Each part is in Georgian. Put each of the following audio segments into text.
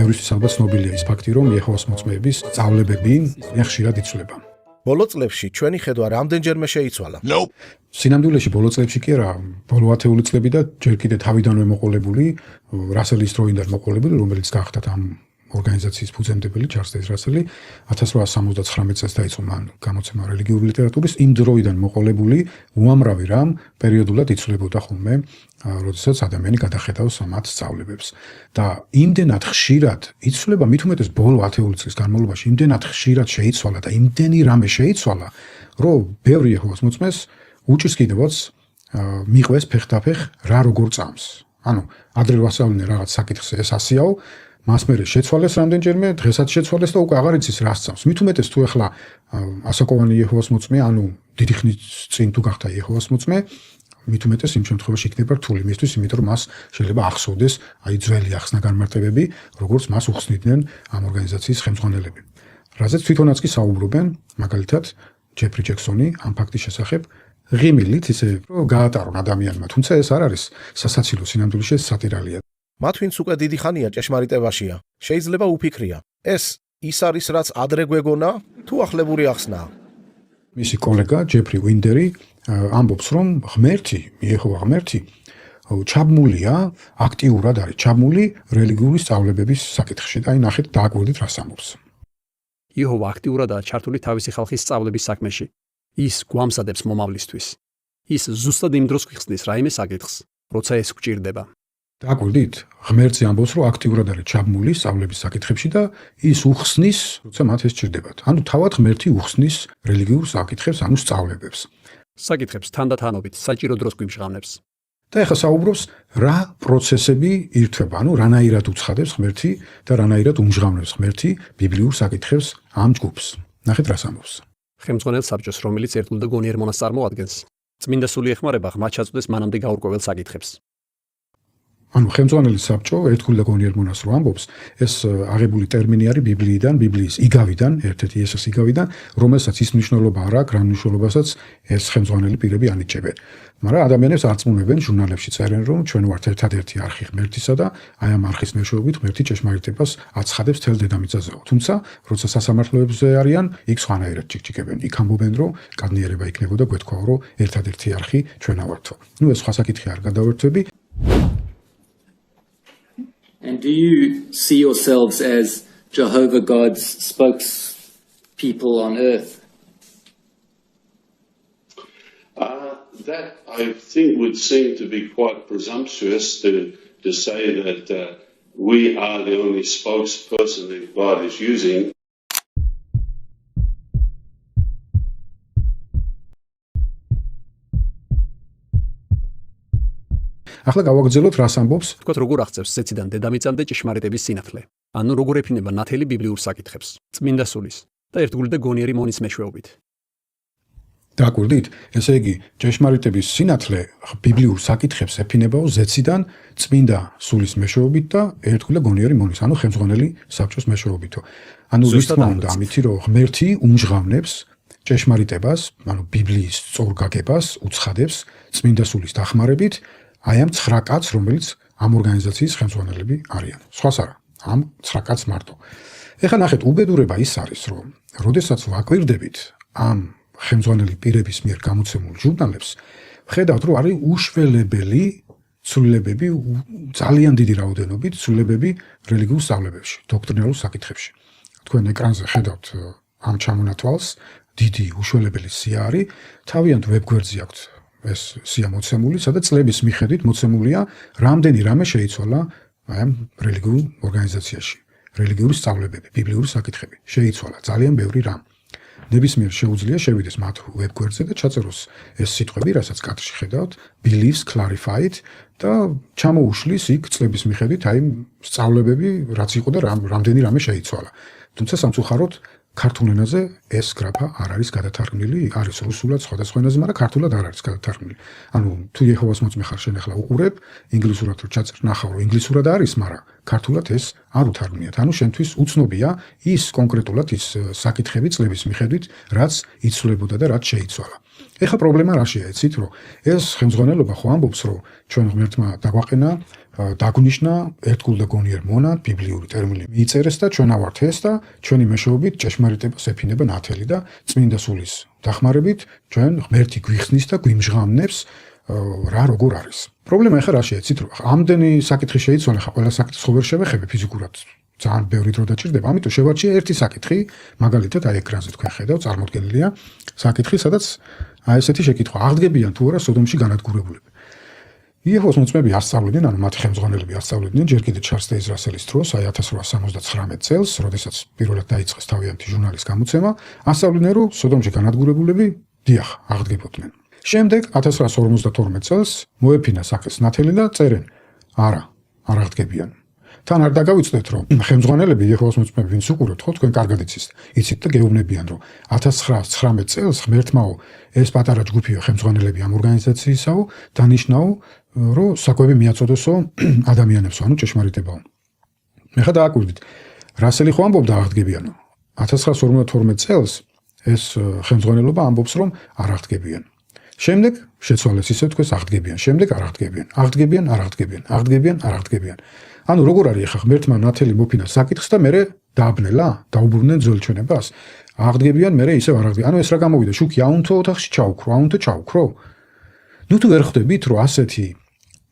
ბევრისთვის ალბათ ცნობილია ის ფაქტი, რომ იეჰოვას მოწმეების სწავლებები ხშირად იცვლება. ბოლო წლებში ჩვენი ხედვა რამდენჯერმე შეიცვალა. სინამდვილეში ბოლო წლებში კი არა, ბოლო 10 წლები და ჯერ კიდე თავიდანვე მოყოლებული, რასელის დროიდან მოყოლებული, რომელიც გახდათ ამ ორგანიზაციის ფუძემდებელი ჩარლზ რასელი 1879 წელს დაიწყო მან გამოცემა რელიგიური ლიტერატურის იმ დროიდან მოყოლებული უამრავი რამ პერიოდულად იცვლებოდა ხოლმე, როდესაც ადამიანი გადახედავს მათ სწავლებებს. და იმდენად ხშირად იცვლება, მით უმეტეს ბოლო 10 წლის განმავლობაში იმდენად ხშირად შეიცვალა და იმდენი რამე შეიცვალა, რომ ბევრი იეჰოვას მოწმეს უჭირს კიდევაც მიყვეს ფეხდაფეხ რა როგორ წამს. ანუ ადრე ვასწავლინე რაღაც საკითხს ეს ასიაო მას მერე შეცვალეს რამდენჯერმე, დღესაც შეცვალეს და უკვე აღარ იცის რა სწამს. მით უმეტეს თუ ახლა ასაკოვანი იეჰოვას მოწმე, ანუ დიდი ხნის წინ თუ გახდა იეჰოვას მოწმე, მით უმეტეს იმ შემთხვევაში იქნება რთული მისთვის, იმიტომ რომ მას შეიძლება ახსოვდეს აი ძველი ახსნა განმარტებები, როგორც მას უხსნიდნენ ამ ორგანიზაციის ხელმძღვანელები. რაზეც თვითონაც კი საუბრობენ, მაგალითად, ჯეფრი ჯექსონი ამ ფაქტის შესახებ ღიმილით ისე რომ გაატარონ ადამიანმა, თუმცა ეს არ არის სასაცილო, სინამდვილეში ეს სატირალია. მათ ვინც უკვე დიდი ხანია ჭეშმარიტებაშია, შეიძლება უფიქრია. ეს ის არის რაც ადრე გვეგონა, თუ ახლებური ახსნაა. მისი კოლეგა ჯეფრი უინდერი ამბობს, რომ ღმერთი, იეჰოვა ღმერთი ჩაბმულია, აქტიურად არის ჩაბმული რელიგიური სწავლებების საკითხში და აი ნახეთ დააკვირდით რას ამბობს. იეჰოვა აქტიურადაა ჩართული თავისი ხალხის სწავლების საქმეში. ის გვამზადებს მომავლისთვის. ის ზუსტად იმ დროს გვიხსნის რაიმე საკითხს, როცა ეს გვჭირდება. დააკვირდით, ღმერთი ამბობს, რომ აქტიურად არის ჩაბმული სწავლების საკითხებში და ის უხსნის, როცა მათ ეს სჭირდებათ. ანუ თავად ღმერთი უხსნის რელიგიურ საკითხებს, ანუ სწავლებებს. საკითხებს თანდათანობით საჭირო დროს გვიმჟღავნებს. და ეხლა საუბრობს, რა პროცესები ირთვება, ანუ რანაირად უცხადებს ღმერთი და რანაირად უმჟღავნებს ღმერთი ბიბლიურ საკითხებს ამ ჯგუფს. ნახეთ რას ამბობს. ხელმძღვანელ საბჭოს, რომელიც ერთგულ და გონიერ მონას წარმოადგენს, წმინდა სული ეხმარება ღმრთს ჩაწოდეს მანამდე გაურკვეველ საკითხებს. ანუ ხელმძღვანელი საბჭო ერთგულ და გონიერ მონას რო ამბობს, ეს აღებული ტერმინი არის ბიბლიიდან, ბიბლიის იგავიდან, ერთ-ერთი ესეს იგავიდან, რომელსაც ის მნიშვნელობა არ აქვს, რა მნიშვნელობასაც ეს ხელმძღვანელი პირები ანიჭებენ. მაგრამ ადამიანებს არწმუნებენ, ჟურნალებში წერენ, რომ ჩვენ ვართ ერთადერთი არხი ღმერთისა და აი ამ არხის მეშვეობით ღმერთი ჭეშმარიტებას აცხადებს თელ დედამიწაზეო. თუმცა, როცა სასამართლოებზე არიან, იქ სხვანაირად ჭიქჭიქებენ. იქ ამბობენ, რომ კადნიერება იქნებოდა, გვეთქვაო, რომ ერთადერთი არხი ჩვენა ვართო. ნუ ეს სხვა საკითხი არ გადავერთვები. And do you see yourselves as Jehovah God's spokespeople on earth? That I think would seem to be quite presumptuous to say that we are the only spokesperson that God is using. ახლა გავაგრძელოთ რას ამბობს. თქვათ როგორ აღწევს ზეციდან დედამიწამდე ჭეშმარიტების სინათლე. ანუ როგორ ეფინება ნათელი ბიბლიურ საკითხებს, წმინდა სულის და ერთგული და გონიერი მონის მეშვეობით. დააკვირდით, ესე იგი, ჭეშმარიტების სინათლე ბიბლიურ საკითხებს ეფინებაო ზეციდან წმინდა სულის მეშვეობით და ერთგული და გონიერი მონის, ანუ ხელმძღვანელი საბჭოს მეშვეობითო. ანუ ვის თქმა უნდა, ამითი რომ ღმერთი უმჟღავნებს ჭეშმარიტებას, ანუ ბიბლიის სწორგაგებას უცხადებს წმინდა სულის დახმარებით. აი ამ 9 კაცს, რომელიც ამ ორგანიზაციის ხელმძღვანელები არიან. სხვას არა, ამ 9 კაცს მარტო. ეხლა ნახეთ, უბედურება ის არის, რომ როდესაც ვაკვირდებით ამ ხელმძღვანელი პირების მიერ გამოცემულ ჟურნალებს, ხედავთ, რომ არის უშველებელი ცვლილებები, ძალიან დიდი რაოდენობით ცვლილებები რელიგიურ სწავლებებში, დოქტრინალურ საკითხებში. თქვენ ეკრანზე ხედავთ ამ ჩამონათვალს, დიდი უშველებელი სია არის, თავიანთ ვებგვერდზე აქვთ ეს სია მოცემული, სადაც წლების მიხედვით მოცემულია, რამდენი რამე შეიცვალა ამ რელიგიურ ორგანიზაციაში. რელიგიური სწავლებები, ბიბლიური საკითხები შეიცვალა ძალიან ბევრი რამ. ნებისმიერ შეუძლია შევიდეს მათ ვებგვერდზე და ჩაწეროს ეს სიტყვები, რასაც კადრში ხედავთ, believes clarified და ჩამოუშლის იქ წლების მიხედვით აი სწავლებები, რაც იყო და რამდენი რამე შეიცვალა. თუმცა სამწუხაროდ ქართულ ენაზე ეს გრაფა არ არის გადათარგმნილი, არის რუსულად სხვადასხვა ენაზე, მაგრამ ქართულად არ არის გადათარგმნილი. ანუ თუ იეჰოვას მოწმე ხარ, შენ ახლა უყურებ, ინგლისურად რო ჩაწერ, ნახავ, რომ ინგლისურად არის, მაგრამ ქართულად ეს არ უთარგმნიათ. ანუ შენთვის უცნობია ის კონკრეტულად ის საკითხები წლების მიხედვით, რაც იცვლებოდა და რაც შეიცვალა. ეხლა პრობლემა რაშია, იცით, რომ ეს ხელმძღვანელობა ხო ამბობს, რომ ჩვენ ღმერთმა დაგვაყენა, დაგვნიშნა ერთგულ და გონიერ მონად ბიბლიური ტერმინი მიიწერეს და ჩვენ ავართ ეს და ჩვენი მეშვეობით ჭეშმარიტებას ეფინება ნათელი და წმინდა სულის დახმარებით ჩვენ ღმერთი გვიხსნის და გვიმჟღავნებს რა როგორ არის. პრობლემა ახლა რაშია, იცით რომ ამდენი საკითხი შეიცვალა, ხა ყველა საკითხს ხო ვერ შევეხები ფიზიკურად. ძალიან ბევრი დრო დაჭირდება, ამიტომ შევარჩიე ერთი საკითხი, მაგალითად აი ეკრანზე თქვენ ხედავთ, წარმოდგენილია საკითხი, სადაც აი ესეთი შეკითხვა, აღდგებიან თუ არა სოდომში განადგურებულები. იეჰოს მოწმეები ასწავლიდნენ, ანუ მათი ხელმძღვანელები ასწავლიდნენ ჯერ კიდევ ჩარლზ რასელის დროს, აი 1879 წელს, როდესაც პირველად დაიწყეს თავიანთი ჟურნალის გამოცემა, ასწავლიდნენ, რომ სოდომში განადგურებულები დიახ, აღდგებოდნენ. შემდეგ 1952 წელს მოეფინა საკითხს ნათელი და წერენ, არა, არ აღდგებიან. თან არ დაგავიწყდეთ, რომ ხელმძღვანელები იეჰოს მოწმეები ვინც უყურებთ, ხო, თქვენ კარგად იცით და გეუბნებიან, რომ 1919 წელს ღმერთმაო ეს პატარა ჯგუფიო ხელმძღვანელები ამ ორგანიზაციისაო დანიშნაო, რომ საკვები მიაწოდოსო ადამიანებსო, ანუ ჭეშმარიტებაო. მე ხა დააკვირდით, რასელი ხო ამბობდა აღდგებიანო. 1952 წელს ეს ხელმძღვანელობა ამბობს, რომ არ აღდგებიან. შემდეგ შეცვალეს ისე თქვეს აღდგებიან, შემდეგ არ აღდგებიან, აღდგებიან, არ აღდგებიან, აღდგებიან, არ აღდგებიან. ანუ როგორ არის ახლა ღმერთმა ნათელი მოფინა საკითხს და მე დააბნელა, დაუბრუნდნენ ძველ ჩვენებას. აღდგებიან, მე ისევ არ აღდგებიან. ანუ ეს რა გამოვიდა, შუქი აუნთო ოთახში ჩაუქრო, აუნთო ჩაუქრო. ნუ თუ ვერ ხვდებით, რომ ასეთი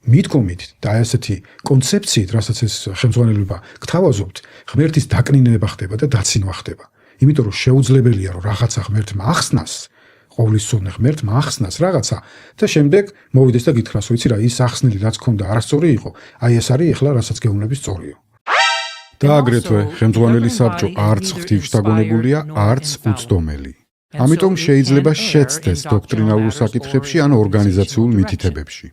მიდგომით და ასეთი კონცეფციით, რასაც ეს ხელმძღვანელობა გთავაზობთ, ღმერთის დაკნინება ხდება და დაცინვა ხდება. იმიტომ რომ შეუძლებელია რომ რაღაცა ღმერთმა ახსნას, ყოვლისმცოდნე ღმერთმა ახსნას რაღაცა და შემდეგ მოვიდეს და გითხრას, ვიცი რა, ის ახსნილი რაც ქონდა არასწორი იყო, აი ეს არის ახლა რასაც გეუბნები სწორიო. და აგრეთვე ხელმძღვანელი საბჭო არც ღვთივშთაგონებულია, არც უცდომელი. ამიტომ შეიძლება შეცდეს დოქტრინალურ საკითხებში ან ორგანიზაციულ მითითებებში.